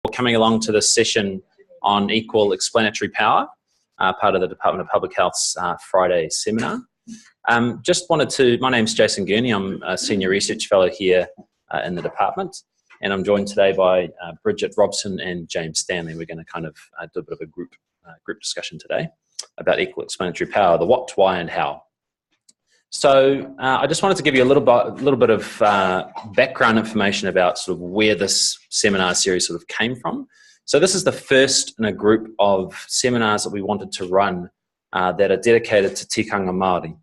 Coming along to this session on Equal Explanatory Power, part of the Department of Public Health's Friday seminar. My name's Jason Gurney. I'm a Senior Research Fellow here in the department, and I'm joined today by Bridget, Robson and James Stanley. We're going to kind of do a bit of a group discussion today about Equal Explanatory Power, the what, why and how. So I just wanted to give you a little bit of background information about sort of where this seminar series sort of came from. So this is the first in a group of seminars that we wanted to run that are dedicated to tikanga Māori.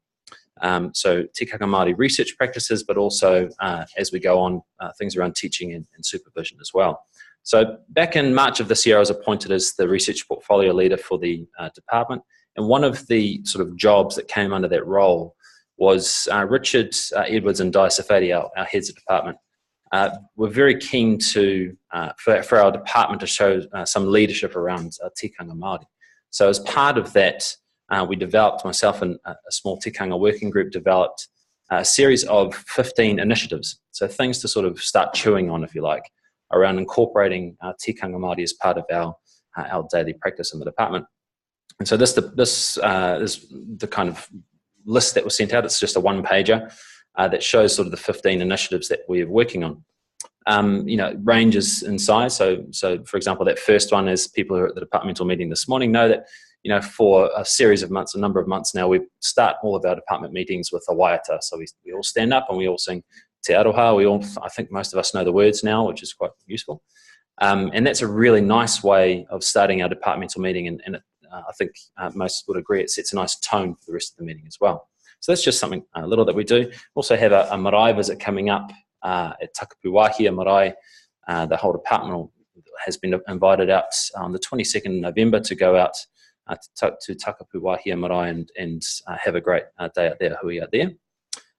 So tikanga Māori research practices, but also as we go on, things around teaching and supervision as well. So back in March of this year, I was appointed as the research portfolio leader for the department. And one of the sort of jobs that came under that role was Richard Edwards and Di Safadi, our heads of department, were very keen to for our department to show some leadership around tikanga Māori. So as part of that, we developed, myself and a small tikanga working group developed a series of 15 initiatives. So things to sort of start chewing on, if you like, around incorporating tikanga Māori as part of our daily practice in the department. And so this is the kind of list that was sent out. It's just a one-pager that shows sort of the 15 initiatives that we're working on. It ranges in size. So for example, that first one is people who are at the departmental meeting this morning know that, for a series of months, a number of months now, we start all of our department meetings with a waiata. So we all stand up and we all sing Te Aroha. I think most of us know the words now, which is quite useful. And that's a really nice way of starting our departmental meeting, and I think most would agree it sets a nice tone for the rest of the meeting as well. So that's just something little that we do. We also have a marae visit coming up at Takapuwahia Marae. The whole department has been invited out on the 22nd of November to go out to Takapuwahia Marae and have a great day out there, hui out there.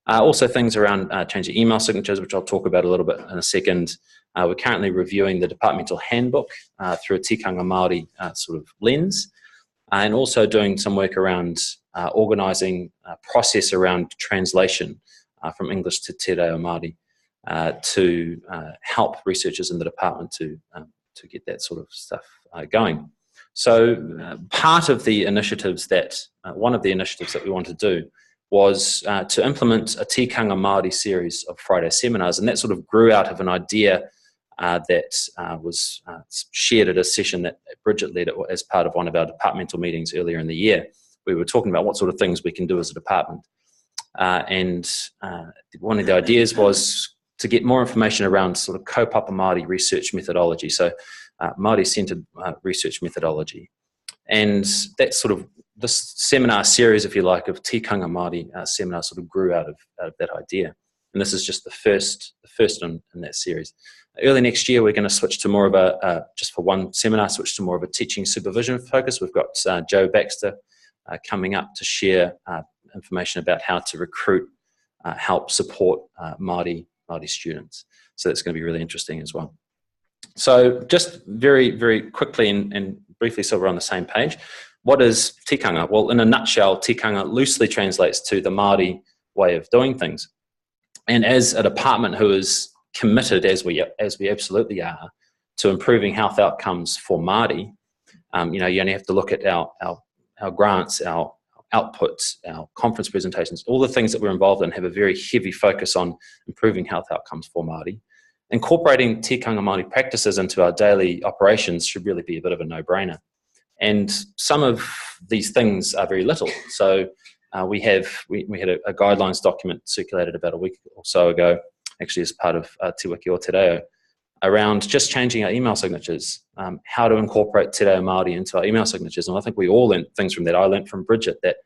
Also things around changing email signatures, which I'll talk about a little bit in a second. We're currently reviewing the departmental handbook through a tikanga Māori sort of lens. And also doing some work around organising a process around translation from English to Te Reo Māori to help researchers in the department to get that sort of stuff going. So part of the initiatives one of the initiatives that we want to do was to implement a tikanga Māori series of Friday seminars, and that sort of grew out of an idea that was shared at a session that Bridget led as part of one of our departmental meetings earlier in the year. We were talking about what sort of things we can do as a department. And one of the ideas was to get more information around sort of kaupapa Māori research methodology, so Māori-centred research methodology. And that sort of, this seminar series, if you like, of tikanga Māori seminars sort of grew out of that idea. And this is just the first in that series. Early next year, we're going to switch to more of just for one seminar, switch to more of a teaching supervision focus. We've got Joe Baxter coming up to share information about how to recruit, help support Māori students. So that's going to be really interesting as well. So just very, very quickly and briefly, so we're on the same page. What is tikanga? Well, in a nutshell, tikanga loosely translates to the Māori way of doing things. And as a department who is committed, as we absolutely are, to improving health outcomes for Māori, you only have to look at our grants, our outputs, our conference presentations, all the things that we're involved in have a very heavy focus on improving health outcomes for Māori. Incorporating tikanga Māori practices into our daily operations should really be a bit of a no-brainer. And some of these things are very little. So we had a guidelines document circulated about a week or so ago, actually as part of Te Wiki o Te Reo, around just changing our email signatures, how to incorporate Te Reo Māori into our email signatures. And I think we all learned things from that. I learned from Bridget that,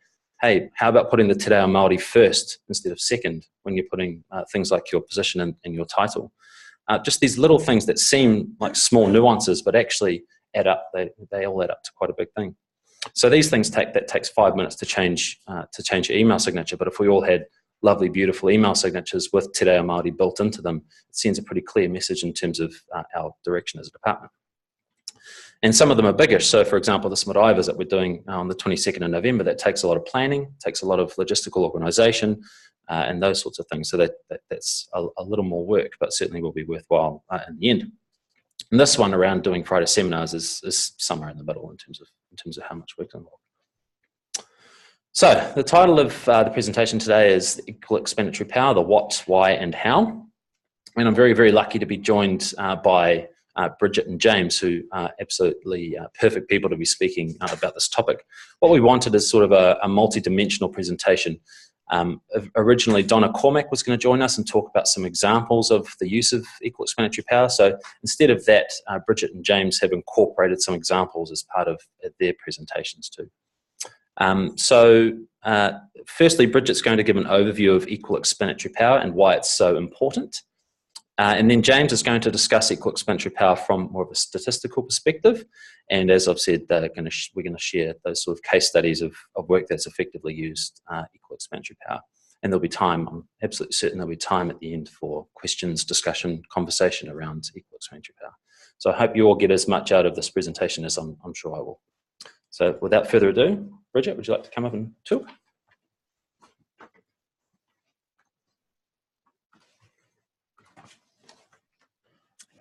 hey, how about putting the Te Reo Māori first instead of second when you're putting things like your position and your title. Just these little things that seem like small nuances, but actually add up. They all add up to quite a big thing. So these things takes 5 minutes to change your email signature. But if we all had lovely, beautiful email signatures with Te Reo Māori built into them, it sends a pretty clear message in terms of our direction as a department. And some of them are bigger. So for example, this marae visit we're doing on the 22nd of November, that takes a lot of planning, takes a lot of logistical organisation, and those sorts of things. So that's a little more work, but certainly will be worthwhile in the end. And this one around doing Friday seminars is somewhere in the middle in terms of how much work's involved. So the title of the presentation today is Equal Explanatory Power, the what, why and how. And I'm very, very lucky to be joined by Bridget and James, who are absolutely perfect people to be speaking about this topic. What we wanted is sort of a multi-dimensional presentation. Originally, Donna Cormack was going to join us and talk about some examples of the use of equal explanatory power. So instead of that, Bridget and James have incorporated some examples as part of their presentations too. Firstly, Bridget's going to give an overview of equal explanatory power and why it's so important. And then James is going to discuss equal explanatory power from more of a statistical perspective. And as I've said, we're going to share those sort of case studies of work that's effectively used equal explanatory power. And there'll be time, I'm absolutely certain there'll be time at the end for questions, discussion, conversation around equal explanatory power. So I hope you all get as much out of this presentation as I'm sure I will. So without further ado, Bridget, would you like to come up and talk?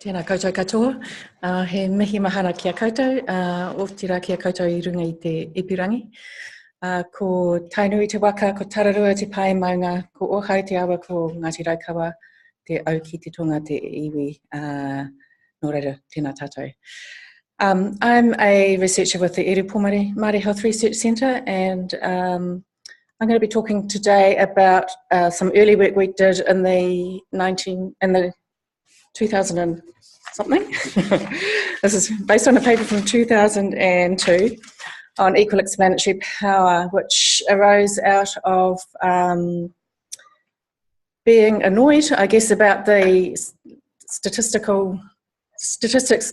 Tēnā koutou katoa, he mihi mahana kia koutou, o tira kia koutou I runga I te ipurangi. Ko tainui te waka, ko tararua te pai maunga, ko ohau te awa ko Ngāti Raukawa, te au ki te tonga te iwi, nō reira, tēnā tātou. I'm a researcher with the Ere Māori Health Research Centre, and I'm going to be talking today about some early work we did in the 2000 and something. This is based on a paper from 2002 on equal explanatory power, which arose out of being annoyed, I guess, about the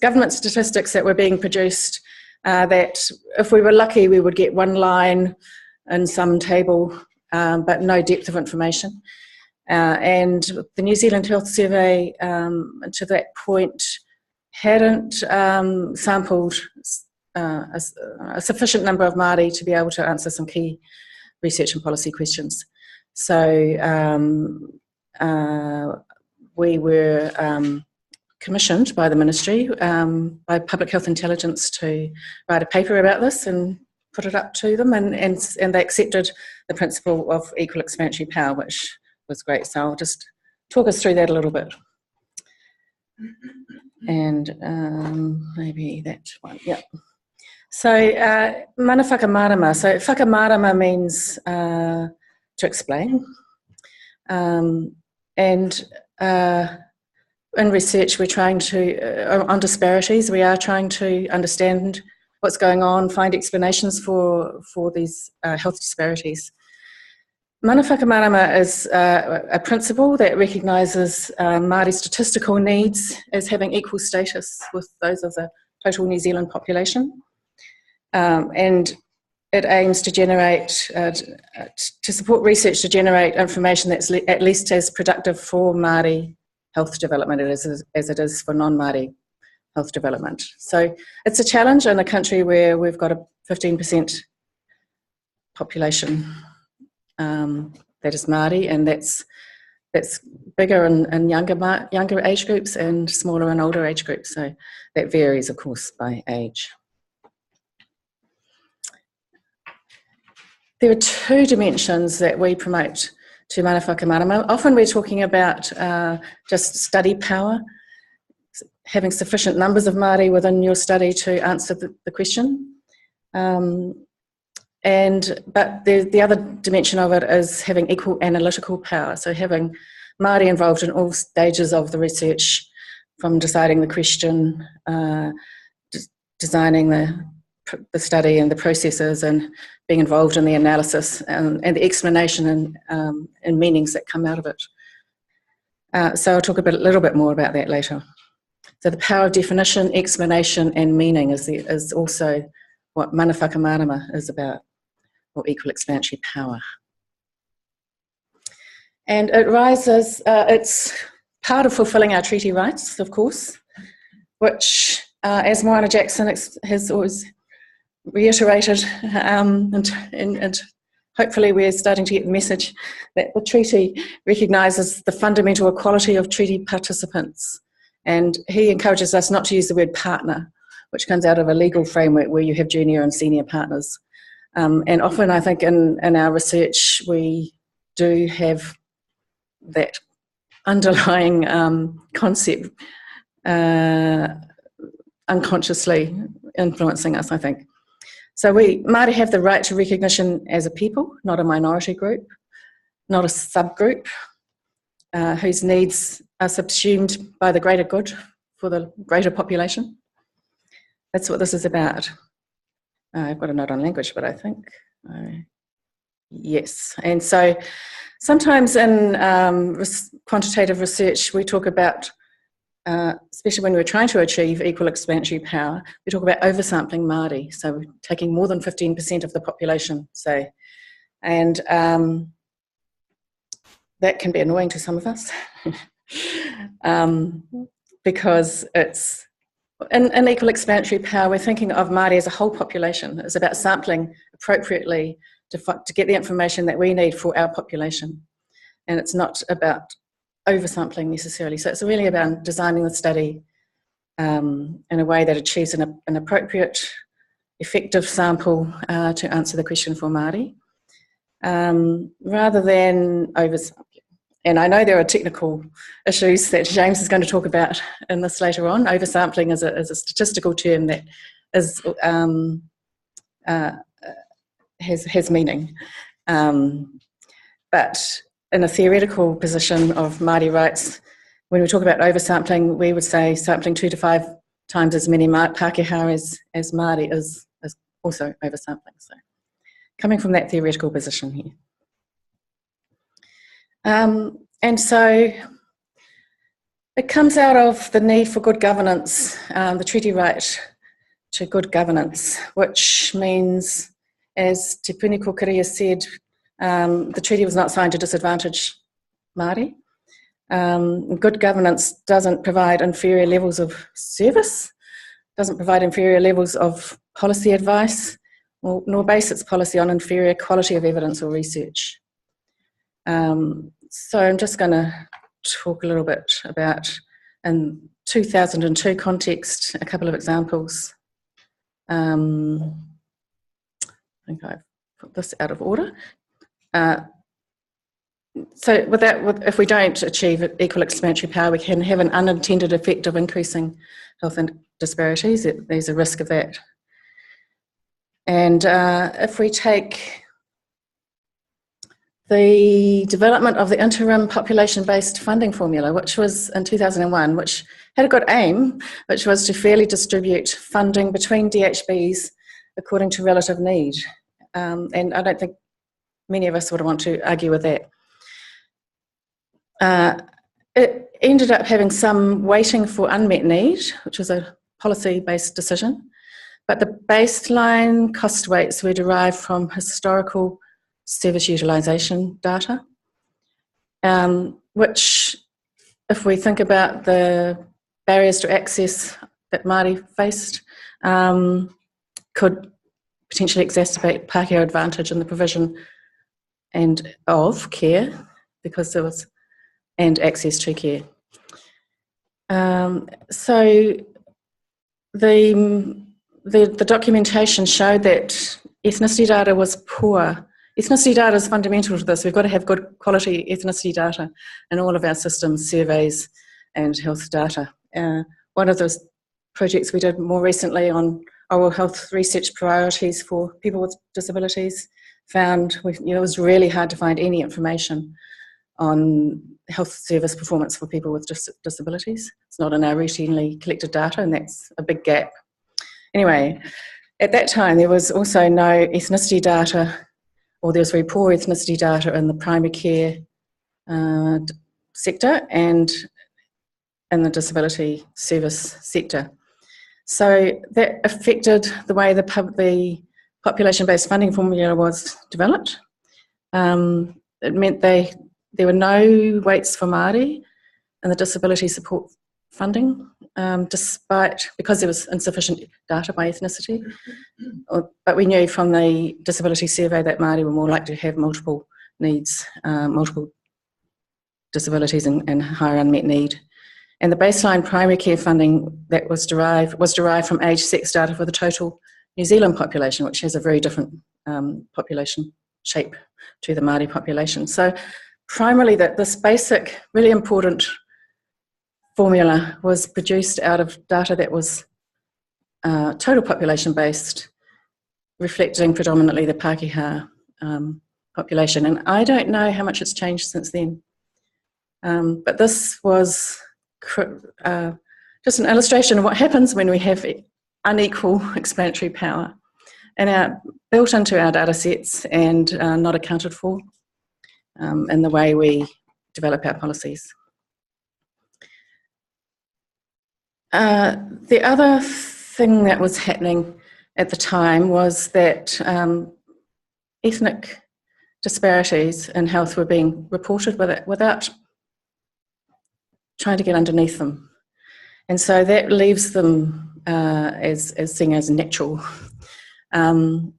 government statistics that were being produced, that if we were lucky we would get one line in some table, but no depth of information. And the New Zealand Health Survey, to that point, hadn't sampled a sufficient number of Māori to be able to answer some key research and policy questions. So we were commissioned by the Ministry, by Public Health Intelligence, to write a paper about this and put it up to them, and they accepted the principle of equal explanatory power, which was great. So I'll just talk us through that a little bit. And maybe that one, yeah. So mana whakamārama. So whakamārama means to explain. And in research, we're trying to, on disparities, we are trying to understand what's going on, find explanations for these health disparities. Mana whakamārama is a principle that recognises Māori statistical needs as having equal status with those of the total New Zealand population. And it aims to generate, to support research to generate information that's at least as productive for Māori health development as it is for non-Māori health development. So it's a challenge in a country where we've got a 15% population that is Māori, and that's bigger in younger age groups and smaller in older age groups. So that varies, of course, by age. There are two dimensions that we promote to mana whakamārama. Often we're talking about just study power, having sufficient numbers of Māori within your study to answer the question. But the other dimension of it is having equal analytical power, so having Māori involved in all stages of the research, from deciding the question, designing the study and the processes, and being involved in the analysis and the explanation and meanings that come out of it. So I'll talk a little bit more about that later. So the power of definition, explanation and meaning is also what mana whakamārama is about, or equal explanatory power. And it rises, it's part of fulfilling our treaty rights, of course, which, as Moana Jackson has always reiterated, and hopefully we're starting to get the message that the treaty recognises the fundamental equality of treaty participants And he encourages us not to use the word partner, which comes out of a legal framework where you have junior and senior partners. And often I think in our research we do have that underlying concept unconsciously influencing us, I think. So Māori have the right to recognition as a people, not a minority group, not a subgroup, whose needs are subsumed by the greater good for the greater population. That's what this is about. I've got a note on language, but I think, yes. And so sometimes in quantitative research, we talk about, especially when we're trying to achieve equal explanatory power, we talk about oversampling Māori, so taking more than 15% of the population, say. And that can be annoying to some of us because it's, in equal explanatory power, we're thinking of Māori as a whole population. It's about sampling appropriately to get the information that we need for our population. And it's not about oversampling necessarily. So it's really about designing the study in a way that achieves an appropriate, effective sample to answer the question for Māori, rather than oversampling. And I know there are technical issues that James is going to talk about in this later on. Oversampling is a statistical term that is has meaning. But in a theoretical position of Māori rights, when we talk about oversampling, we would say sampling 2 to 5 times as many Pākehā as Māori is also oversampling. So coming from that theoretical position here. And so it comes out of the need for good governance, the treaty right to good governance, which means, as Te Puni Kokiria said, the treaty was not signed to disadvantage Māori. Good governance doesn't provide inferior levels of service, doesn't provide inferior levels of policy advice, nor base its policy on inferior quality of evidence or research. So I'm just going to talk a little bit about, in 2002 context, a couple of examples. I think I've put this out of order. So if we don't achieve equal explanatory power, we can have an unintended effect of increasing health disparities. There's a risk of that. And if we take the development of the interim population-based funding formula, which was in 2001, which had a good aim, which was to fairly distribute funding between DHBs according to relative need. And I don't think many of us would want to argue with that. It ended up having some weighting for unmet need, which was a policy-based decision, but the baseline cost weights were derived from historical service utilisation data, which, if we think about the barriers to access that Māori faced, could potentially exacerbate Pākehā advantage in the provision and of care, because there was, and access to care. So the documentation showed that ethnicity data was poor. Ethnicity data is fundamental to this. We've got to have good quality ethnicity data in all of our systems, surveys and health data. One of those projects we did more recently on oral health research priorities for people with disabilities found it was really hard to find any information on health service performance for people with disabilities. It's not in our routinely collected data, and that's a big gap. Anyway, at that time there was also no ethnicity data, or there was very poor ethnicity data in the primary care sector and in the disability service sector. So that affected the way the population-based funding formula was developed. It meant there were no weights for Māori in the disability support funding, because there was insufficient data by ethnicity. But we knew from the disability survey that Māori were more likely to have multiple needs, multiple disabilities and higher unmet need. And the baseline primary care funding that was derived from age sex data for the total New Zealand population, which has a very different population shape to the Māori population. So primarily this basic, really important formula was produced out of data that was total population based, reflecting predominantly the Pākehā population. And I don't know how much it's changed since then. But this was just an illustration of what happens when we have unequal explanatory power and built into our data sets and not accounted for in the way we develop our policies. The other thing that was happening at the time was that ethnic disparities in health were being reported without trying to get underneath them. And so that leaves them as seen as natural and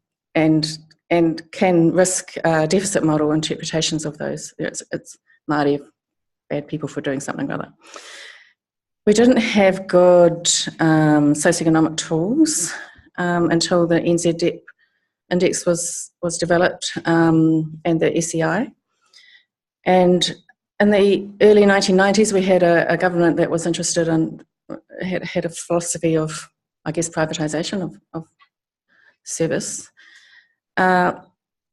can risk deficit model interpretations of those. It's Māori bad people for doing something or other. We didn't have good socioeconomic tools until the NZ Index was developed and the SEI. And in the early 1990s, we had a government that was interested in, had a philosophy of, I guess, privatisation of service. And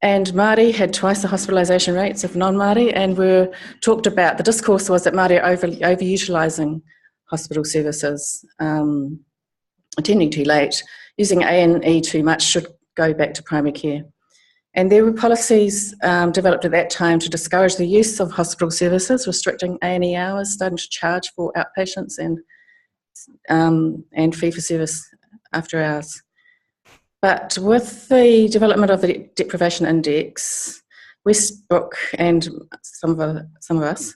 Māori had twice the hospitalisation rates of non-Māori, and were talked about, the discourse was that Māori are overutilising hospital services, attending too late, using A&E too much, should go back to primary care. And there were policies developed at that time to discourage the use of hospital services, restricting A&E hours, starting to charge for outpatients and fee-for-service after hours. But with the development of the deprivation index, Westbrook and some of us,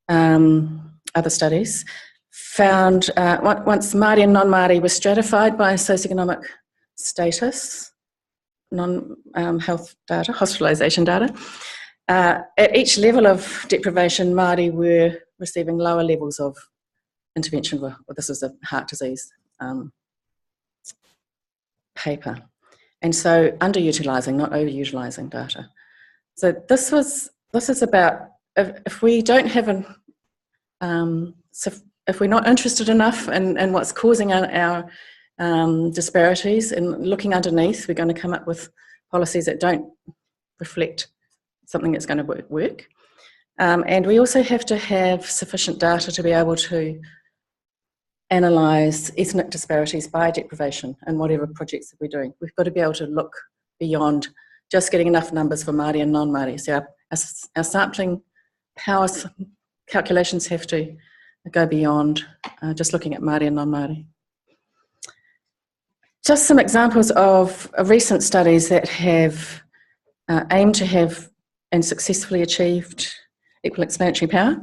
other studies, found once Māori and non-Māori were stratified by socioeconomic status, non-health data, hospitalisation data, at each level of deprivation, Māori were receiving lower levels of intervention. Well, this was a heart disease paper. And so underutilising, not overutilising data. So this is about, if we don't have if we're not interested enough in what's causing our disparities and looking underneath, we're going to come up with policies that don't reflect something that's going to work. And we also have to have sufficient data to be able to analyse ethnic disparities by deprivation in whatever projects that we're doing. We've got to be able to look beyond just getting enough numbers for Māori and non-Māori. So our sampling power calculations have to go beyond just looking at Māori and non-Māori. Just some examples of recent studies that have aimed to have and successfully achieved equal explanatory power.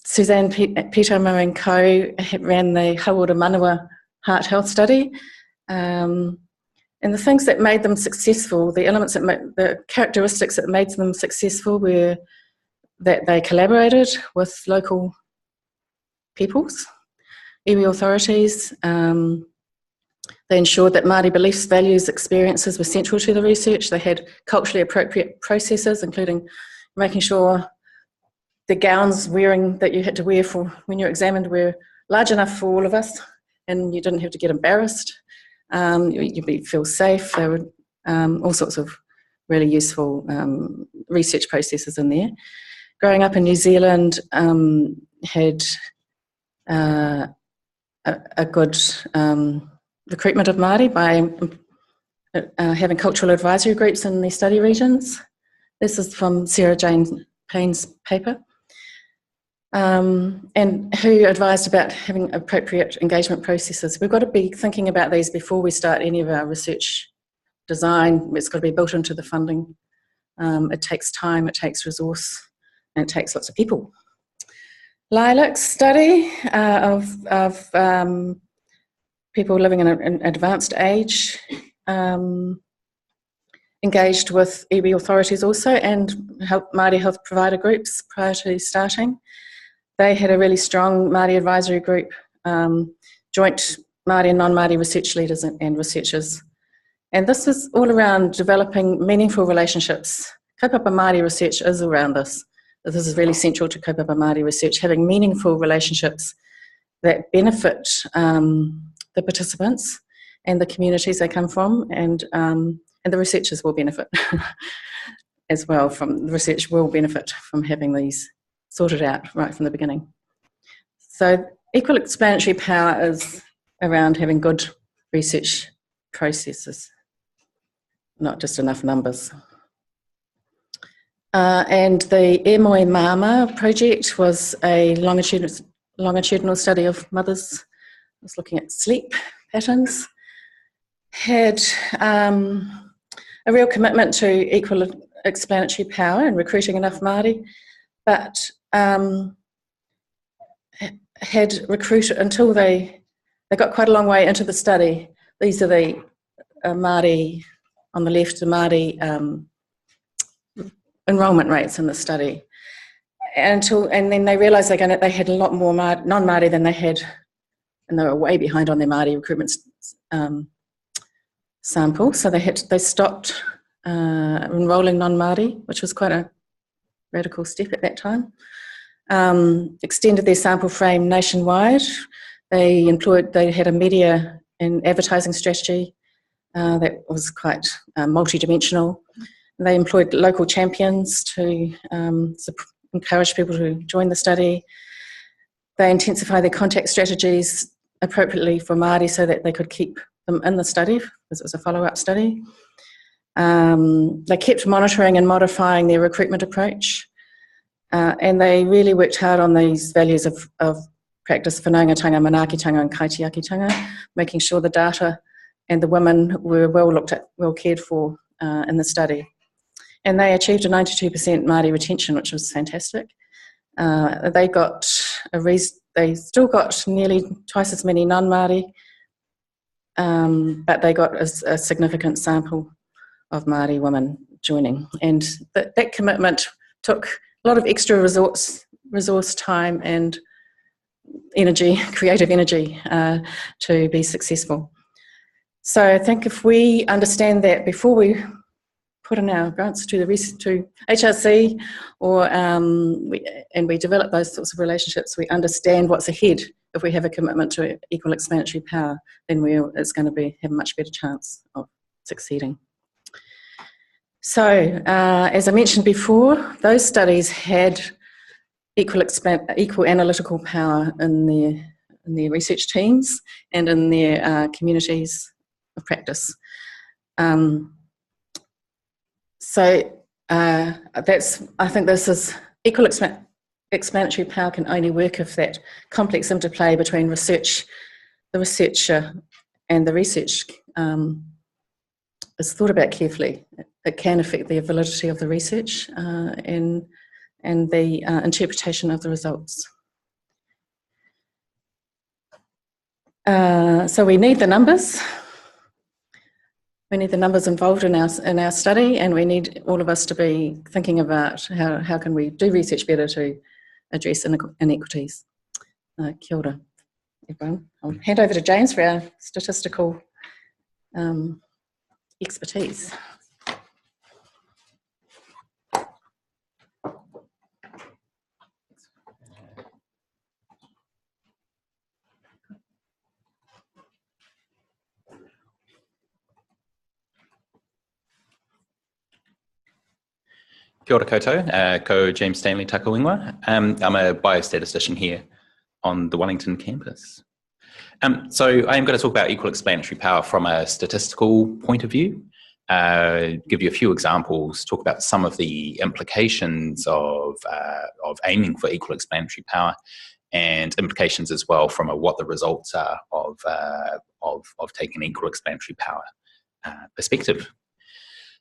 Suzanne Peterma and co ran the Hawara Manawa Heart Health Study. And the things that made them successful, the characteristics that made them successful were that they collaborated with local peoples, iwi authorities. They ensured that Māori beliefs, values, experiences were central to the research. They had culturally appropriate processes, including making sure the gowns that you had to wear for when you're examined were large enough for all of us, and you didn't have to get embarrassed. You'd feel safe. There were all sorts of really useful research processes in there. Growing up in New Zealand, had a good recruitment of Māori by having cultural advisory groups in their study regions. This is from Sarah Jane Payne's paper. And who advised about having appropriate engagement processes. We've got to be thinking about these before we start any of our research design. It's got to be built into the funding. It takes time, it takes resource, and it takes lots of people. Lilac's study of people living in an advanced age, engaged with iwi authorities also, and Māori health provider groups prior to starting. they had a really strong Māori advisory group, joint Māori and non-Māori research leaders and researchers. And this is all around developing meaningful relationships. Kaupapa Māori research is around this. This is really central to Kaupapa Māori research, having meaningful relationships that benefit the participants and the communities they come from, and the researchers will benefit as well. The research will benefit from having these sorted out right from the beginning. So equal explanatory power is around having good research processes, not just enough numbers. And the E Moi Mama project was a longitudinal study of mothers. It was looking at sleep patterns. Had a real commitment to equal explanatory power and recruiting enough Māori, but had recruited until they got quite a long way into the study. These are the Māori on the left, the Māori enrolment rates in the study. And then they realised they had a lot more non-Māori than they had, and they were way behind on their Māori recruitment sample. So they stopped enrolling non-Māori, which was quite a radical step at that time. Extended their sample frame nationwide. They had a media and advertising strategy that was quite multi-dimensional. They employed local champions to encourage people to join the study. They intensified their contact strategies appropriately for Māori so that they could keep them in the study, because it was a follow-up study. They kept monitoring and modifying their recruitment approach, and they really worked hard on these values of practice, whanaungatanga, manaakitanga and kaitiakitanga, making sure the data and the women were well cared for in the study. And they achieved a 92% Māori retention, which was fantastic. They still got nearly twice as many non-Māori, but they got a significant sample of Māori women joining. And that commitment took a lot of extra resource time and energy, creative energy, to be successful. So I think if we understand that before we put in our grants to HRC, and we develop those sorts of relationships, we understand what's ahead. If we have a commitment to equal explanatory power, then it's going to have a much better chance of succeeding. So, as I mentioned before, those studies had equal analytical power in their research teams and in their communities of practice. I think this is equal explanatory power can only work if that complex interplay between the researcher and the research is thought about carefully. It can affect the validity of the research and the interpretation of the results. So we need the numbers. We need the numbers involved in our study, and we need all of us to be thinking about how can we do research better to address inequities. Kia ora, everyone. I'll hand over to James for our statistical expertise. Kia ora koutou, ko James Stanley Takawingwa. I'm a biostatistician here on the Wellington campus. So I'm going to talk about equal explanatory power from a statistical point of view, give you a few examples, talk about some of the implications of aiming for equal explanatory power, and implications as well from what the results are of taking equal explanatory power perspective.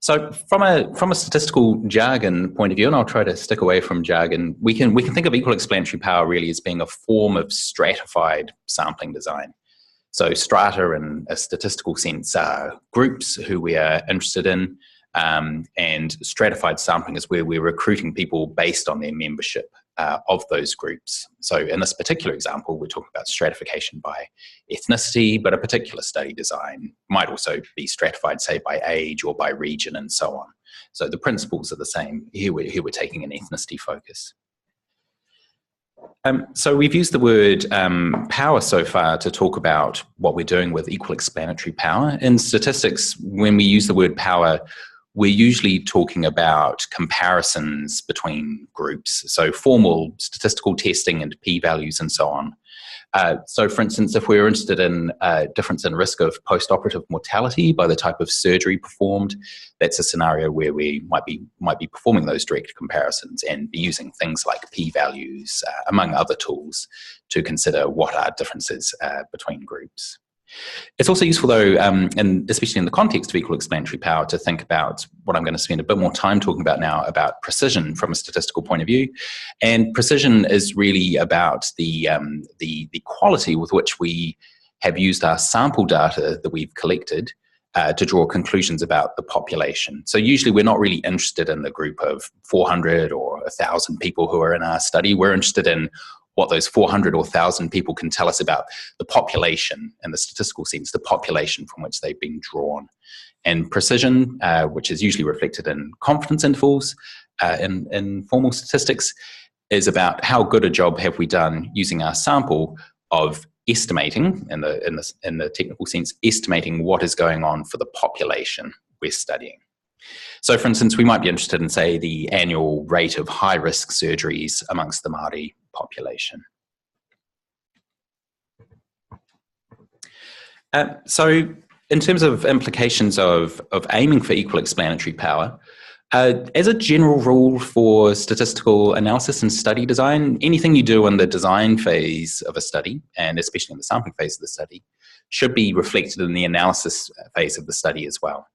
So from a statistical jargon point of view, and I'll try to stick away from jargon, we can think of equal explanatory power really as being a form of stratified sampling design. So strata in a statistical sense are groups who we are interested in, and stratified sampling is where we're recruiting people based on their membership of those groups. So in this particular example, we're talking about stratification by ethnicity, but a particular study design might also be stratified, say, by age or by region and so on. So the principles are the same. Here we're taking an ethnicity focus. So we've used the word power so far to talk about what we're doing with equal explanatory power. In statistics, when we use the word power, we're usually talking about comparisons between groups, so formal statistical testing and p-values and so on. So for instance, if we're interested in difference in risk of post-operative mortality by the type of surgery performed, that's a scenario where we might be performing those direct comparisons and be using things like p-values, among other tools, to consider what are differences between groups. It's also useful, though, and especially in the context of equal explanatory power, to think about what I'm going to spend a bit more time talking about now, about precision from a statistical point of view. And precision is really about the quality with which we have used our sample data that we've collected to draw conclusions about the population. So usually we're not really interested in the group of 400 or 1,000 people who are in our study. We're interested in what those 400 or 1,000 people can tell us about the population in the statistical sense, the population from which they've been drawn. And precision, which is usually reflected in confidence intervals in formal statistics, is about how good a job have we done using our sample of estimating, in the technical sense, estimating what is going on for the population we're studying. So, for instance, we might be interested in, say, the annual rate of high-risk surgeries amongst the Māori population. So, in terms of implications of aiming for equal explanatory power, as a general rule for statistical analysis and study design, anything you do in the design phase of a study, and especially in the sampling phase of the study, should be reflected in the analysis phase of the study as well.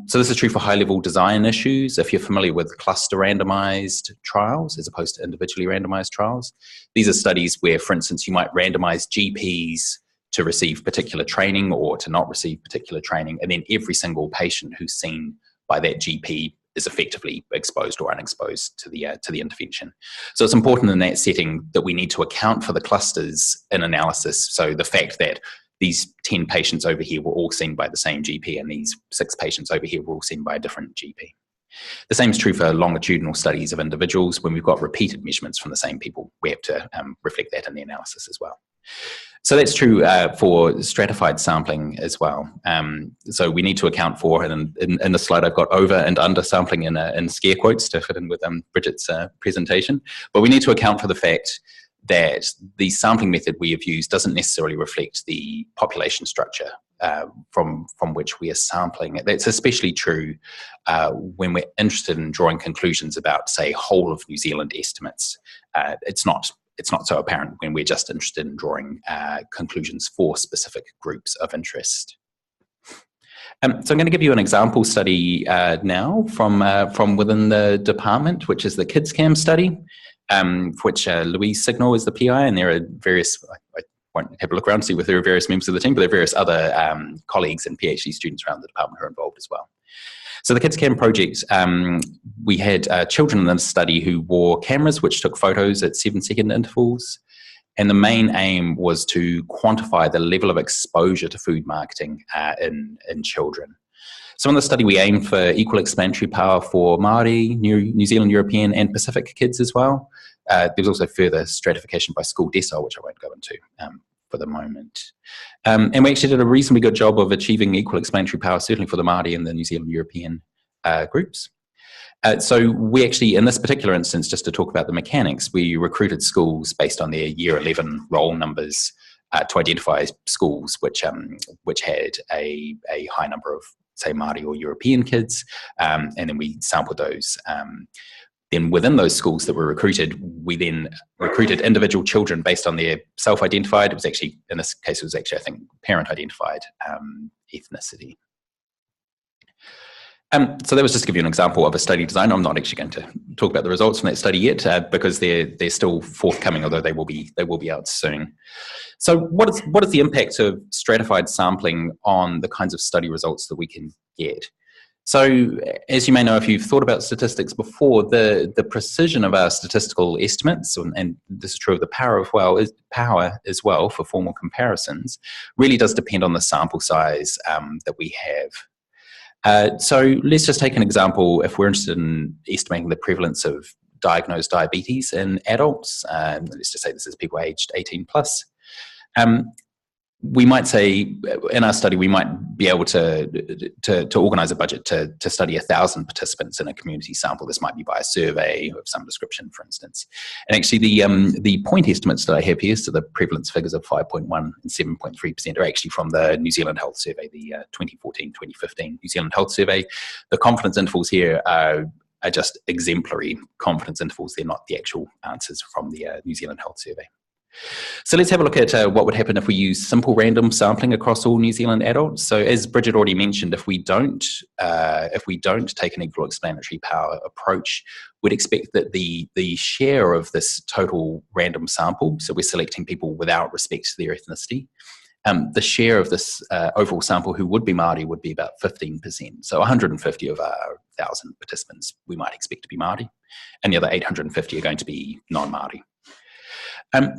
So this is true for high-level design issues. If you're familiar with cluster randomized trials as opposed to individually randomized trials, these are studies where, for instance, you might randomize GPs to receive particular training or to not receive particular training, and then every single patient who's seen by that GP is effectively exposed or unexposed to the intervention. So it's important in that setting that we need to account for the clusters in analysis. So the fact that these 10 patients over here were all seen by the same GP and these 6 patients over here were all seen by a different GP. The same is true for longitudinal studies of individuals. When we've got repeated measurements from the same people, we have to reflect that in the analysis as well. So that's true for stratified sampling as well. So we need to account for, and in the slide I've got over and under sampling in scare quotes to fit in with Bridget's presentation, but we need to account for the fact that the sampling method we have used doesn't necessarily reflect the population structure from which we are sampling. That's especially true when we're interested in drawing conclusions about, say, whole of New Zealand estimates. It's not so apparent when we're just interested in drawing conclusions for specific groups of interest. So I'm going to give you an example study now from within the department, which is the KidsCam study, for which Louise Signal is the PI, and there are various, I won't have a look around to see if there are various members of the team, but there are various other colleagues and PhD students around the department who are involved as well. So the KidsCam project, we had children in the study who wore cameras which took photos at 7-second intervals, and the main aim was to quantify the level of exposure to food marketing in children. So in the study, we aimed for equal explanatory power for Māori, New Zealand, European, and Pacific kids as well. There was also further stratification by school decile, which I won't go into for the moment. And we actually did a reasonably good job of achieving equal explanatory power, certainly for the Māori and the New Zealand, European groups. So we actually, in this particular instance, just to talk about the mechanics, we recruited schools based on their Year 11 roll numbers to identify schools which had a high number of, say, Māori or European kids, and then we sampled those. Then within those schools that were recruited, we then recruited individual children based on their self-identified, it was actually, in this case, it was actually, I think, parent-identified ethnicity. So that was just to give you an example of a study design. I'm not actually going to talk about the results from that study yet because they're still forthcoming, although they will be out soon. So what is the impact of stratified sampling on the kinds of study results that we can get? So, as you may know, if you've thought about statistics before, the precision of our statistical estimates, and this is true of the power as well for formal comparisons, really does depend on the sample size that we have. So let's just take an example. If we're interested in estimating the prevalence of diagnosed diabetes in adults, let's just say this is people aged 18 plus. We might say in our study we might be able to organise a budget to study 1,000 participants in a community sample. This might be by a survey of some description, for instance. And actually, the point estimates that I have here, so the prevalence figures of 5.1 and 7.3%, are actually from the New Zealand Health Survey, the 2014-2015 New Zealand Health Survey. The confidence intervals here are just exemplary confidence intervals. They're not the actual answers from the New Zealand Health Survey. So let's have a look at what would happen if we use simple random sampling across all New Zealand adults. So as Bridget already mentioned, if we don't take an equal explanatory power approach, we'd expect that the share of this total random sample, so we're selecting people without respect to their ethnicity, the share of this overall sample who would be Māori would be about 15%. So 150 of our 1,000 participants we might expect to be Māori, and the other 850 are going to be non-Māori.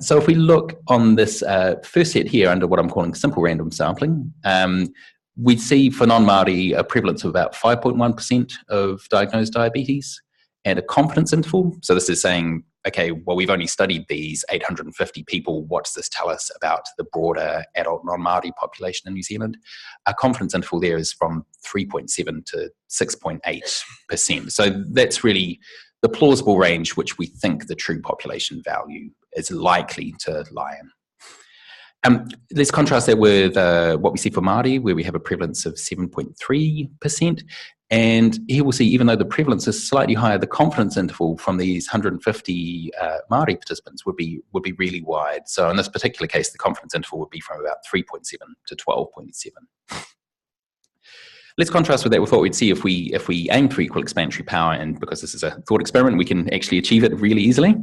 So if we look on this first set here under what I'm calling simple random sampling, we'd see for non-Māori a prevalence of about 5.1% of diagnosed diabetes and a confidence interval. So this is saying, okay, well, we've only studied these 850 people. What does this tell us about the broader adult non-Māori population in New Zealand? Our confidence interval there is from 3.7 to 6.8%. So that's really the plausible range which we think the true population value is likely to lie in. Let's contrast that with what we see for Māori, where we have a prevalence of 7.3%. And here we'll see, even though the prevalence is slightly higher, the confidence interval from these 150 Māori participants would be really wide. So in this particular case, the confidence interval would be from about 3.7 to 12.7. Let's contrast with that with what we'd see if we aim for equal explanatory power, and because this is a thought experiment, we can actually achieve it really easily.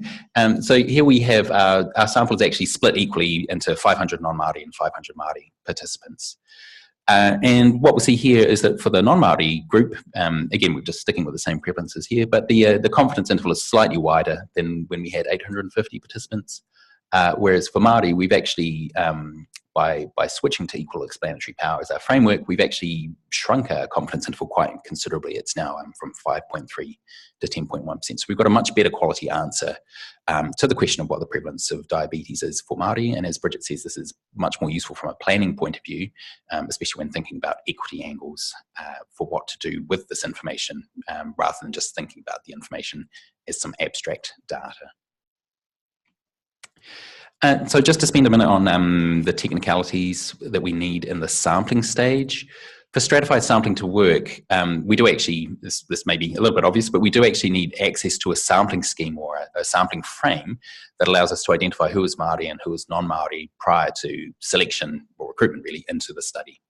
So here we have our sample is actually split equally into 500 non-Māori and 500 Māori participants. And what we'll see here is that for the non-Māori group, again, we're just sticking with the same preferences here, but the confidence interval is slightly wider than when we had 850 participants. Whereas for Māori, we've actually, by switching to equal explanatory power as our framework, we've actually shrunk our confidence interval quite considerably. It's now from 5.3 to 10.1%. So we've got a much better quality answer to the question of what the prevalence of diabetes is for Māori. And as Bridget says, this is much more useful from a planning point of view, especially when thinking about equity angles for what to do with this information, rather than just thinking about the information as some abstract data. So just to spend a minute on the technicalities that we need in the sampling stage. For stratified sampling to work, we do actually, this may be a little bit obvious, but we do actually need access to a sampling scheme or a sampling frame that allows us to identify who is Māori and who is non-Māori prior to selection or recruitment really into the study.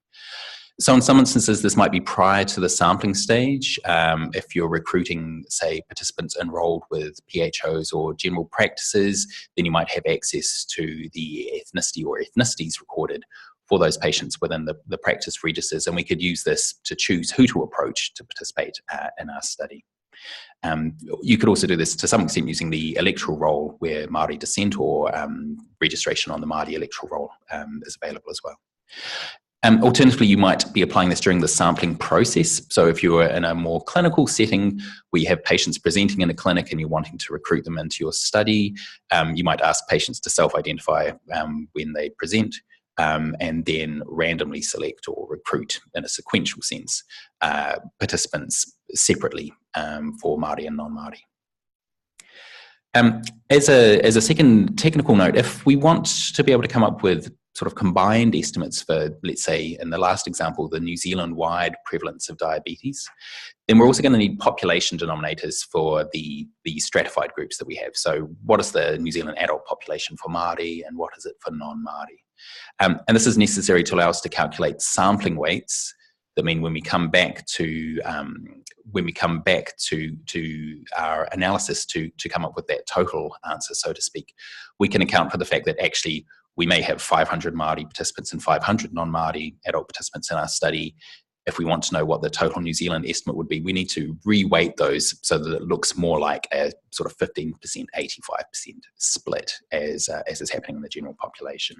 So in some instances, this might be prior to the sampling stage. If you're recruiting, say, participants enrolled with PHOs or general practices, then you might have access to the ethnicity or ethnicities recorded for those patients within the practice registers. And we could use this to choose who to approach to participate in our study. You could also do this to some extent using the electoral roll, where Māori descent or registration on the Māori electoral roll is available as well. Alternatively, you might be applying this during the sampling process. So if you're in a more clinical setting where you have patients presenting in a clinic and you're wanting to recruit them into your study, you might ask patients to self-identify when they present, and then randomly select or recruit in a sequential sense participants separately for Māori and non-Māori. As a second technical note, if we want to be able to come up with sort of combined estimates for, let's say, in the last example, the New Zealand-wide prevalence of diabetes, then we're also going to need population denominators for the stratified groups that we have. So what is the New Zealand adult population for Māori and what is it for non-Māori? And this is necessary to allow us to calculate sampling weights. That mean when we come back to our analysis to come up with that total answer, so to speak, we can account for the fact that actually we may have 500 Māori participants and 500 non-Māori adult participants in our study, if we want to know what the total New Zealand estimate would be, we need to re-weight those so that it looks more like a sort of 15%, 85% split as is happening in the general population.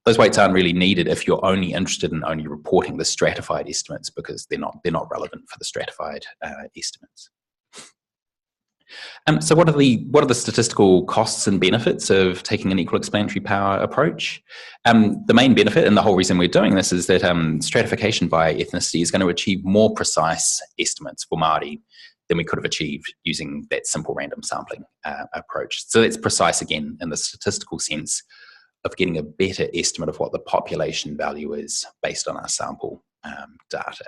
Those weights aren't really needed if you're only interested in only reporting the stratified estimates, because they're not relevant for the stratified estimates. So what are the statistical costs and benefits of taking an equal explanatory power approach? The main benefit, and the whole reason we're doing this, is that stratification by ethnicity is going to achieve more precise estimates for Māori than we could have achieved using that simple random sampling approach. So that's precise again in the statistical sense of getting a better estimate of what the population value is based on our sample data.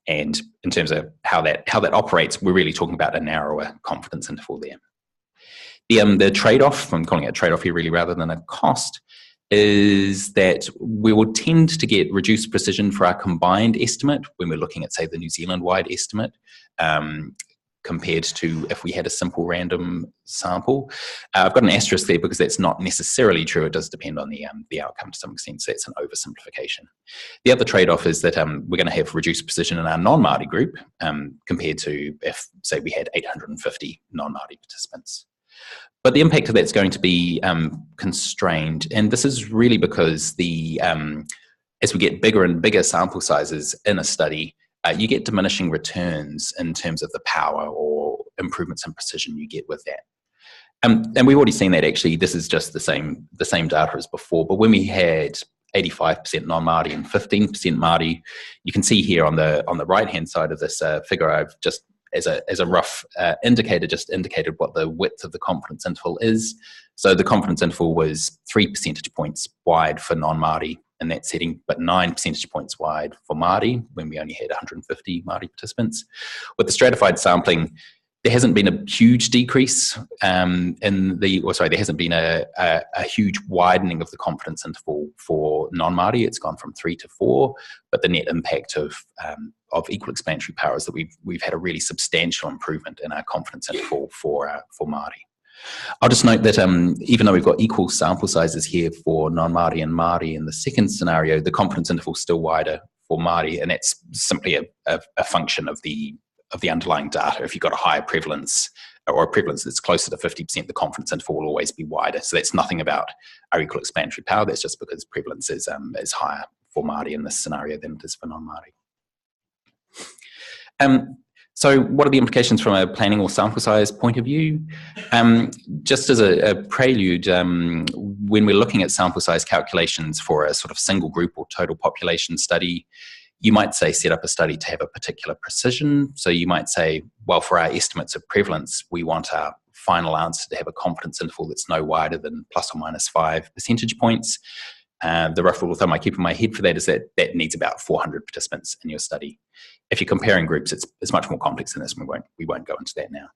And in terms of how that operates, we're really talking about a narrower confidence interval there. The trade-off, I'm calling it a trade-off here really rather than a cost, is that we will tend to get reduced precision for our combined estimate when we're looking at, say, the New Zealand-wide estimate, compared to if we had a simple random sample. I've got an asterisk there because that's not necessarily true. It does depend on the outcome to some extent, so it's an oversimplification. The other trade-off is that we're going to have reduced precision in our non-Māori group compared to if, say, we had 850 non-Māori participants. But the impact of that's going to be constrained, and this is really because as we get bigger and bigger sample sizes in a study, you get diminishing returns in terms of the power or improvements in precision you get with that. And we've already seen that actually. This is just the same data as before, but when we had 85% non-Māori and 15% Māori, you can see here on the right-hand side of this figure, I've just, as a rough indicator, just indicated what the width of the confidence interval is. So the confidence interval was 3 percentage points wide for non-Māori in that setting, but 9 percentage points wide for Māori when we only had 150 Māori participants. With the stratified sampling, there hasn't been a huge decrease there hasn't been a huge widening of the confidence interval for non-Māori. It's gone from 3 to 4, but the net impact of equal explanatory power is that we've had a really substantial improvement in our confidence interval for Māori. I'll just note that even though we've got equal sample sizes here for non-Māori and Māori in the second scenario, the confidence interval is still wider for Māori, and that's simply a function of the underlying data. If you've got a higher prevalence or a prevalence that's closer to 50%, the confidence interval will always be wider. So that's nothing about our equal explanatory power. That's just because prevalence is higher for Māori in this scenario than it is for non-Māori. So what are the implications from a planning or sample size point of view? Just as a prelude, when we're looking at sample size calculations for a sort of single group or total population study, you might say set up a study to have a particular precision. So you might say, well, for our estimates of prevalence, we want our final answer to have a confidence interval that's no wider than plus or minus 5 percentage points. The rough rule of thumb I keep in my head for that is that needs about 400 participants in your study. If you're comparing groups, it's much more complex than this, and we won't go into that now.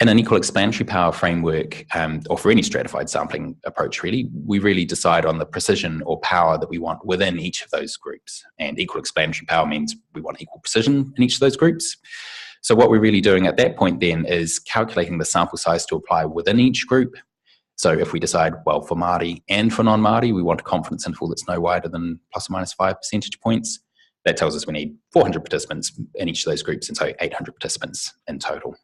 In an equal explanatory power framework, or for any stratified sampling approach really, we really decide on the precision or power that we want within each of those groups. And equal explanatory power means we want equal precision in each of those groups. So what we're really doing at that point then is calculating the sample size to apply within each group. So if we decide, well, for Māori and for non-Māori, we want a confidence interval that's no wider than plus or minus 5 percentage points, that tells us we need 400 participants in each of those groups, and so 800 participants in total.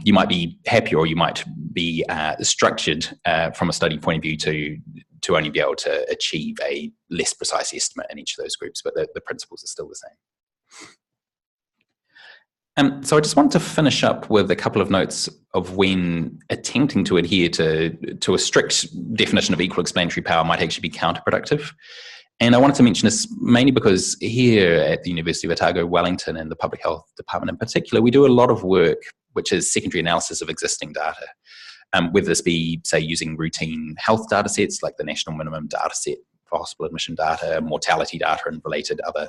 You might be happy, or you might be structured from a study point of view to only be able to achieve a less precise estimate in each of those groups, but the principles are still the same. So I just wanted to finish up with a couple of notes of when attempting to adhere to a strict definition of equal explanatory power might actually be counterproductive. And I wanted to mention this mainly because here at the University of Otago, Wellington, and the Public Health Department in particular, we do a lot of work which is secondary analysis of existing data. Whether this be, say, using routine health data sets like the National Minimum Data Set for hospital admission data, mortality data and related other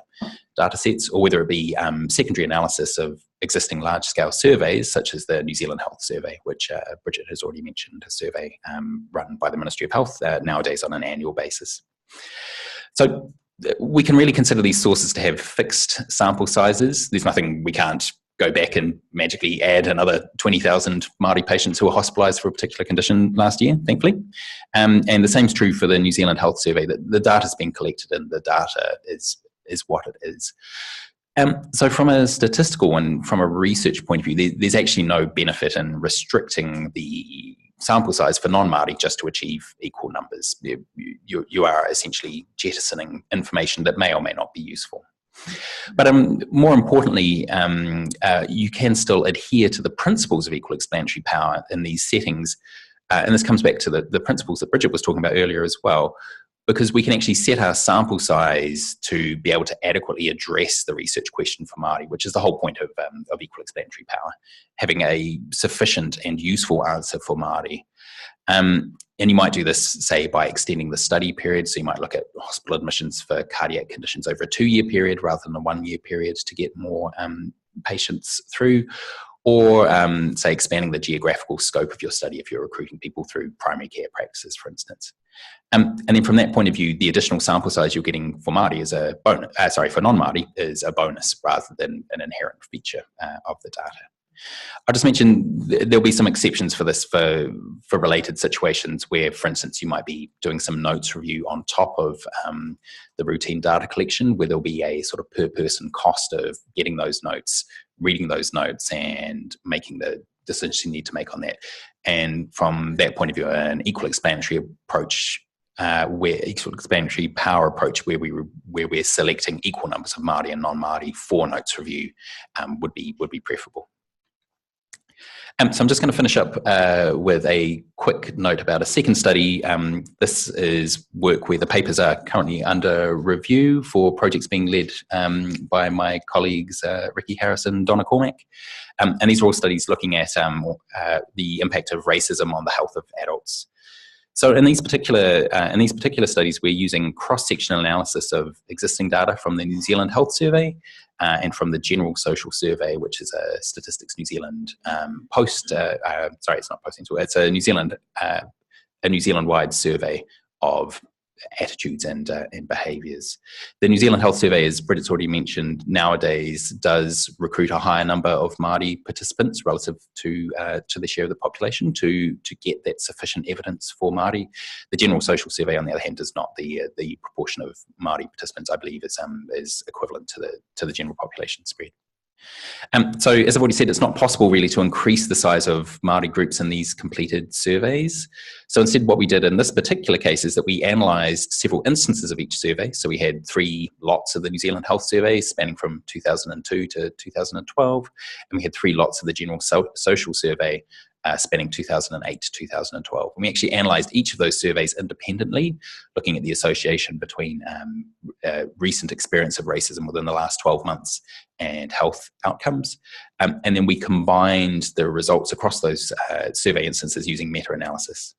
data sets, or whether it be secondary analysis of existing large-scale surveys such as the New Zealand Health Survey, which Bridget has already mentioned, a survey run by the Ministry of Health nowadays on an annual basis. So we can really consider these sources to have fixed sample sizes. There's nothing, we can't go back and magically add another 20,000 Māori patients who were hospitalised for a particular condition last year, thankfully. And the same is true for the New Zealand Health Survey. The data's been collected and the data is is what it is. So from a statistical and from a research point of view, there's actually no benefit in restricting the sample size for non-Māori just to achieve equal numbers. You are essentially jettisoning information that may or may not be useful. But more importantly, you can still adhere to the principles of equal explanatory power in these settings. And this comes back to the principles that Bridget was talking about earlier as well, because we can actually set our sample size to be able to adequately address the research question for Māori, which is the whole point of equal explanatory power, having a sufficient and useful answer for Māori. And you might do this, say, by extending the study period. So you might look at hospital admissions for cardiac conditions over a 2-year period rather than a 1-year period to get more patients through. Or, say, expanding the geographical scope of your study if you're recruiting people through primary care practices, for instance. And then from that point of view, the additional sample size you're getting for Māori is a bonus. For non-Māori is a bonus rather than an inherent feature of the data. I'll just mention there'll be some exceptions for this for related situations where, for instance, you might be doing some notes review on top of the routine data collection, where there'll be a sort of per person cost of getting those notes, reading those notes, and making the decisions you need to make on that. And from that point of view, an equal explanatory approach, where equal explanatory power approach, where we're selecting equal numbers of Māori and non-Māori for notes review, would be preferable. So I'm just going to finish up with a quick note about a second study. This is work where the papers are currently under review for projects being led by my colleagues Ricky Harris and Donna Cormack. And these are all studies looking at the impact of racism on the health of adults. So in these particular studies, we're using cross-sectional analysis of existing data from the New Zealand Health Survey and from the General Social Survey, which is a Statistics New Zealand it's not posting, it's a New Zealand-wide survey of attitudes and behaviours. The New Zealand Health Survey, as Bridget's already mentioned, nowadays does recruit a higher number of Māori participants relative to the share of the population to get that sufficient evidence for Māori. The General Social Survey, on the other hand, does not. The proportion of Māori participants, I believe, is equivalent to the general population spread. So, as I've already said, it's not possible really to increase the size of Māori groups in these completed surveys. So instead, what we did in this particular case is that we analysed several instances of each survey. So we had 3 lots of the New Zealand Health Survey spanning from 2002 to 2012, and we had 3 lots of the General Social Survey spanning 2008 to 2012. And we actually analysed each of those surveys independently, looking at the association between recent experience of racism within the last 12 months and health outcomes. And then we combined the results across those survey instances using meta-analysis.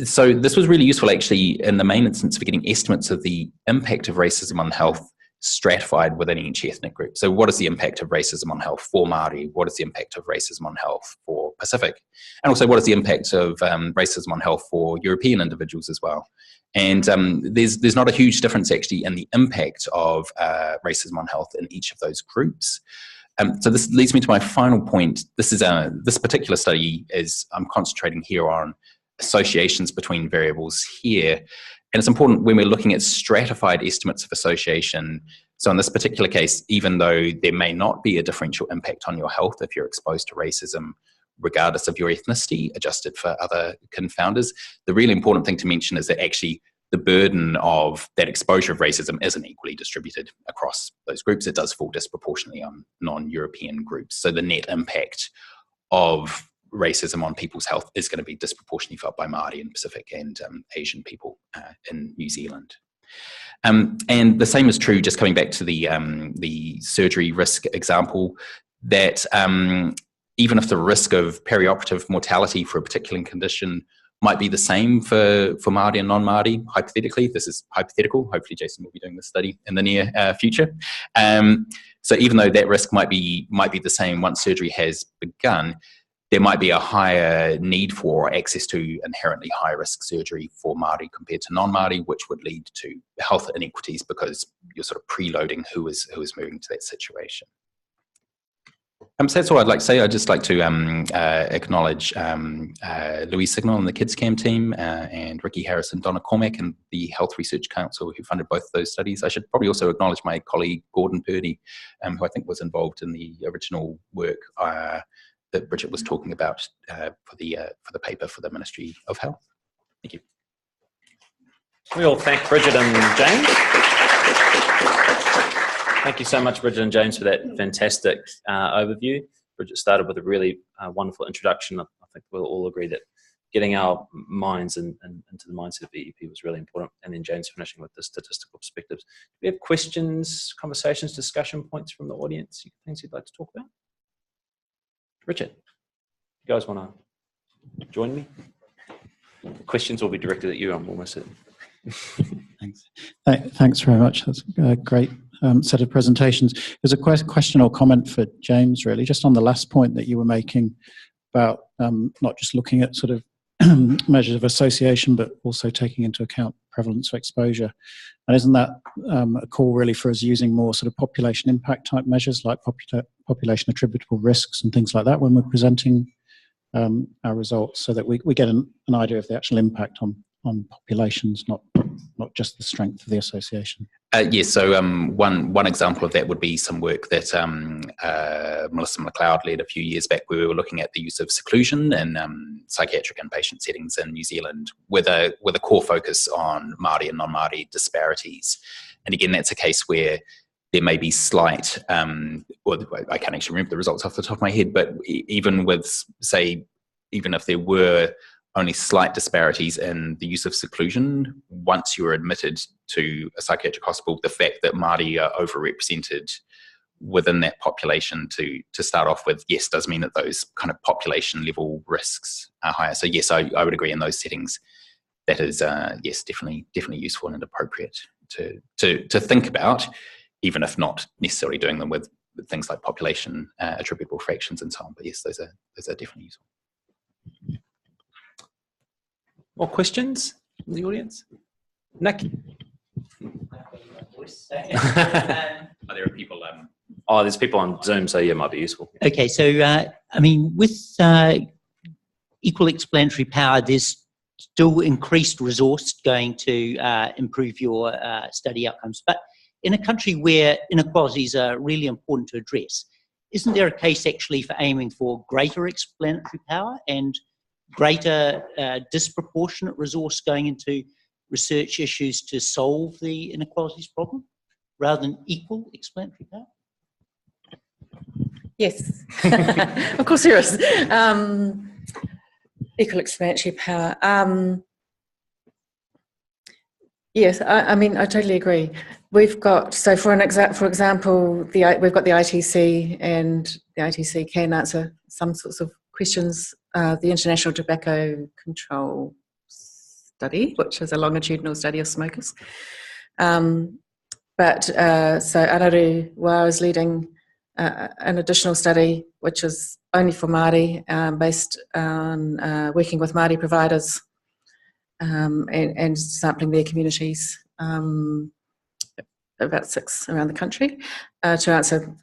So this was really useful actually in the main instance for getting estimates of the impact of racism on health stratified within each ethnic group. So what is the impact of racism on health for Māori? What is the impact of racism on health for Pacific? And also what is the impact of racism on health for European individuals as well? And there's not a huge difference actually in the impact of racism on health in each of those groups. So this leads me to my final point. This particular study I'm concentrating here on associations between variables here. And it's important when we're looking at stratified estimates of association. So in this particular case, even though there may not be a differential impact on your health if you're exposed to racism, regardless of your ethnicity, adjusted for other confounders, the really important thing to mention is that actually the burden of that exposure of racism isn't equally distributed across those groups. It does fall disproportionately on non-European groups. So the net impact of racism on people's health is going to be disproportionately felt by Māori and Pacific and Asian people in New Zealand. And the same is true, just coming back to the surgery risk example, that even if the risk of perioperative mortality for a particular condition might be the same for Māori and non-Māori, hypothetically, this is hypothetical, hopefully Jason will be doing this study in the near future. So even though that risk might be the same once surgery has begun, there might be a higher need for access to inherently high-risk surgery for Māori compared to non-Māori, which would lead to health inequities because you're sort of preloading who is moving to that situation. So that's all I'd like to say. I'd just like to acknowledge Louise Signal and the Kids Cam team, and Ricky Harris and Donna Cormack and the Health Research Council who funded both of ththose studies. I should probably also acknowledge my colleague Gordon Purdy, who I think was involved in the original work that Bridget was talking about for the paper for the Ministry of Health. Thank you. We all thank Bridget and James. Thank you so much, Bridget and James, for that fantastic overview. Bridget started with a really wonderful introduction. I think we'll all agree that getting our minds into the mindset of EEP was really important, and then James finishing with the statistical perspectives. Do we have questions, conversations, discussion points from the audience, things you'd like to talk about? Richard, you guys want to join me? Questions will be directed at you, I'm almost certain. Thanks. Thanks very much. That's a great set of presentations. There's a question or comment for James, really, just on the last point that you were making about not just looking at sort of measures of association, but also taking into account prevalence of exposure. And isn't that a call really for us using more sort of population impact type measures like population attributable risks and things like that when we're presenting our results, so that we get an idea of the actual impact on populations, not just the strength of the association? Yes, so one example of that would be some work that Melissa McLeod led a few years back, where we were looking at the use of seclusion in psychiatric inpatient settings in New Zealand, with a core focus on Māori and non-Māori disparities. And again, that's a case where there may be slight, or I can't actually remember the results off the top of my head, but even with, say, even if there were only slight disparities in the use of seclusion, once you're admitted to a psychiatric hospital, the fact that Māori are overrepresented within that population to start off with, yes, does mean that those kind of population level risks are higher. So yes, I would agree in those settings, that is, yes, definitely useful and appropriate to think about, even if not necessarily doing them with things like population attributable fractions and so on. But yes, those are definitely useful. More questions from the audience? Nick? Are there people? Oh, there's people on Zoom, so yeah, it might be useful. Okay, so I mean, with Equal Explanatory Power, there's still increased resource going to improve your study outcomes. But in a country where inequalities are really important to address, isn't there a case actually for aiming for greater explanatory power and greater disproportionate resource going into research issues to solve the inequalities problem, rather than equal explanatory power? Yes, of course there is. Equal explanatory power. Yes, I mean, I totally agree. We've got, so for example, we've got the ITC, and the ITC can answer some sorts of questions. The International Tobacco Control Study, which is a longitudinal study of smokers. So Araru Wā is leading an additional study, which is only for Māori, based on working with Māori providers and sampling their communities, about 6 around the country, to answer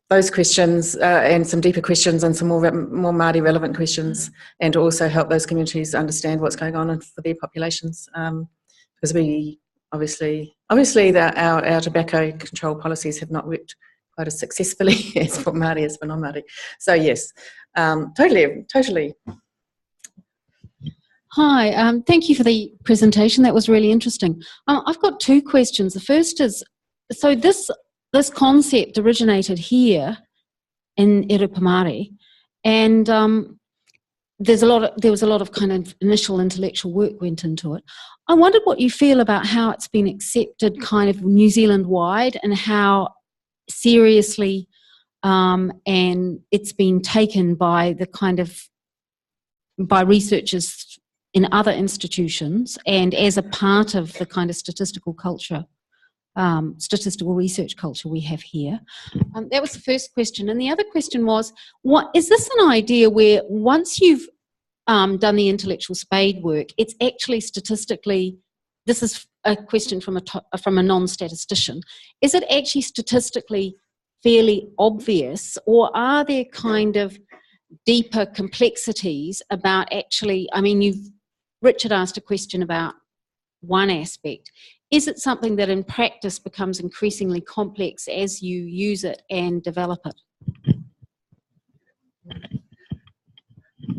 those questions and some deeper questions and some more Māori relevant questions, and also help those communities understand what's going on for their populations. Because we obviously our tobacco control policies have not worked quite as successfully as for Māori as for non-Māori. So yes, totally. Hi, thank you for the presentation. That was really interesting. I've got 2 questions. The first is, so this concept originated here in Irupamari, and there was a lot of kind of initial intellectual work went into it. I wondered what you feel about how it's been accepted kind of New Zealand wide, and how seriously and it's been taken by by researchers in other institutions, and as a part of the kind of statistical culture, statistical research culture we have here. That was the first question. And the other question was, is this an idea where once you've done the intellectual spade work, it's actually statistically, this is a question from a non-statistician, is it actually statistically fairly obvious, or are there kind of deeper complexities about actually, I mean, Richard asked a question about one aspect. Is it something that in practice becomes increasingly complex as you use it and develop it?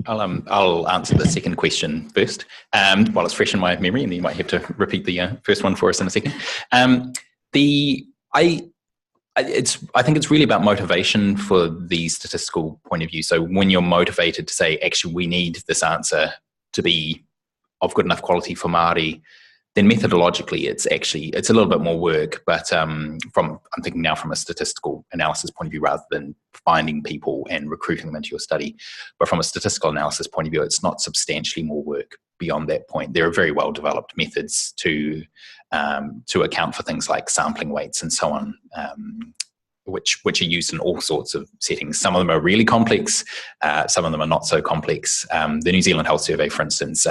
I'll answer the second question first, while it's fresh in my memory, and then you might have to repeat the first one for us in a second. I think it's really about motivation for the statistical point of view. So when you're motivated to say, actually, we need this answer to be of good enough quality for Māori, then methodologically it's a little bit more work. But I'm thinking now from a statistical analysis point of view rather than finding people and recruiting them into your study. But from a statistical analysis point of view, it's not substantially more work beyond that point. There are very well developed methods to account for things like sampling weights and so on, which are used in all sorts of settings. Some of them are really complex, some of them are not so complex. The New Zealand Health Survey, for instance,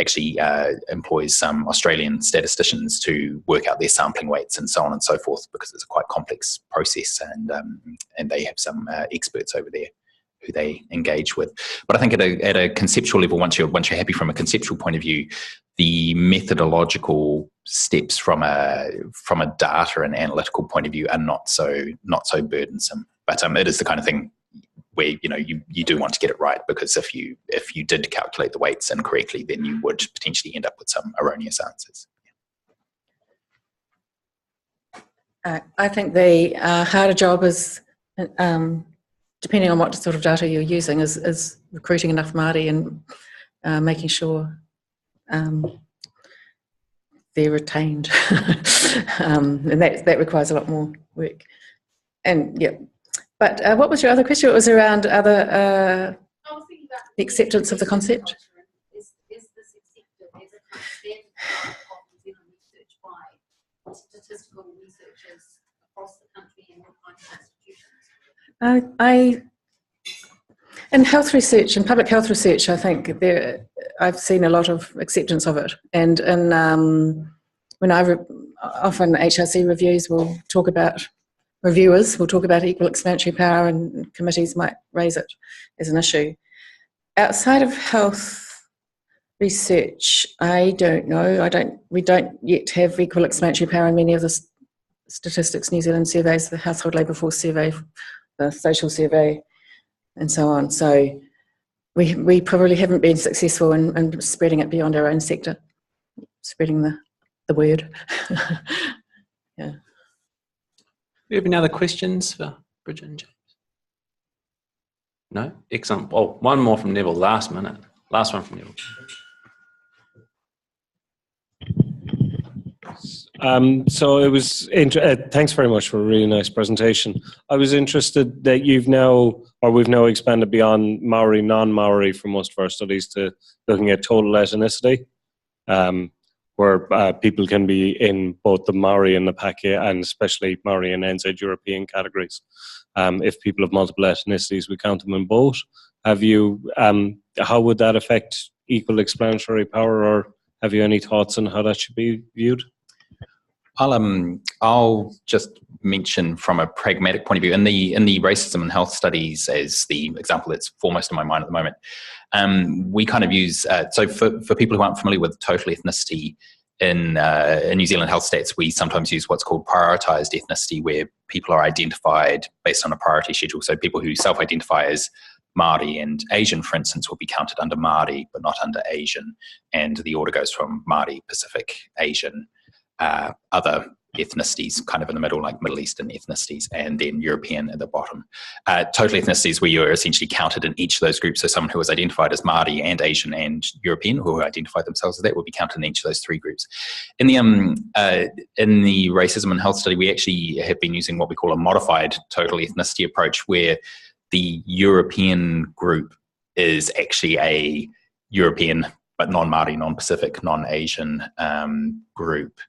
actually employs some Australian statisticians to work out their sampling weights and so on and so forth, because it's a quite complex process, and they have some experts over there who they engage with. But I think at a conceptual level, once you're happy from a conceptual point of view, the methodological steps from a data and analytical point of view are not so burdensome. But it is the kind of thing where you do want to get it right, because if you did calculate the weights incorrectly, then you would potentially end up with some erroneous answers. I think the harder job is, depending on what sort of data you're using, is recruiting enough Māori and making sure they're retained. And that requires a lot more work. And yeah. But what was your other question? It was around the acceptance of the concept. Is this accepted as a kind of standard of New Zealand research by statistical researchers across the country and what kind of institutions? In health research and public health research, I think I've seen a lot of acceptance of it. And when often HRC reviews will talk about, reviewers will talk about equal explanatory power, and committees might raise it as an issue. Outside of health research, I don't know. We don't yet have equal explanatory power in many of the Statistics New Zealand surveys, the Household Labour Force survey, the social survey, and so on. So we probably haven't been successful in spreading it beyond our own sector, spreading the word. Yeah. Do you have any other questions for Bridget and James? No? Excellent. Oh, one more from Neville, last minute. Last one from Neville. So it was, thanks very much for a really nice presentation. I was interested that we've now expanded beyond Māori, non-Māori for most of our studies to looking at total ethnicity, where people can be in both the Māori and the Pākehā, and especially Māori and NZ European categories. If people have multiple ethnicities, we count them in both. Have you, how would that affect equal explanatory power, or have you any thoughts on how that should be viewed? I'll just mention from a pragmatic point of view, in the racism and health studies as the example that's foremost in my mind at the moment, we kind of use, so for people who aren't familiar with total ethnicity, in New Zealand health stats, we sometimes use what's called prioritised ethnicity, where people are identified based on a priority schedule. So people who self-identify as Māori and Asian, for instance, will be counted under Māori, but not under Asian. And the order goes from Māori, Pacific, Asian, other ethnicities kind of in the middle, like Middle Eastern ethnicities, and then European at the bottom. Total ethnicities, where you're essentially counted in each of those groups. So someone who was identified as Māori and Asian and European, who identified themselves as that, will be counted in each of those three groups. In the racism and health study, we actually have been using what we call a modified total ethnicity approach, where the European group is actually a European but non-Māori, non-Pacific, non-Asian group.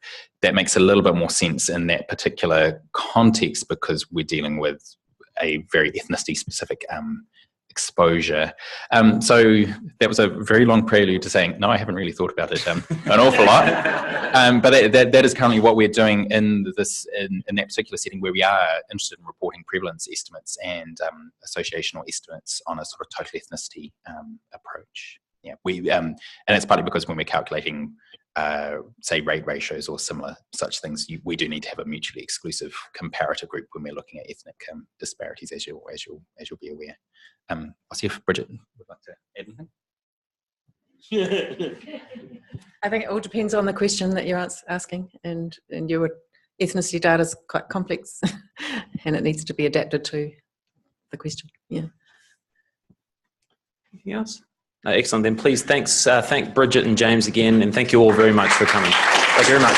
That makes a little bit more sense in that particular context, because we're dealing with a very ethnicity-specific exposure. So that was a very long prelude to saying, no, I haven't really thought about it an awful lot. But that is currently what we're doing in that particular setting, where we are interested in reporting prevalence estimates and associational estimates on a sort of total ethnicity approach. Yeah, and it's partly because when we're calculating, say, rate ratios or similar such things, we do need to have a mutually exclusive comparator group when we're looking at ethnic disparities, as you'll be aware. I'll see if Bridget would like to add anything. I think it all depends on the question that you're asking, and your ethnicity data is quite complex, and it needs to be adapted to the question. Yeah. Anything else? Excellent. Then please thank Bridget and James again, and thank you all very much for coming. Thank you very much.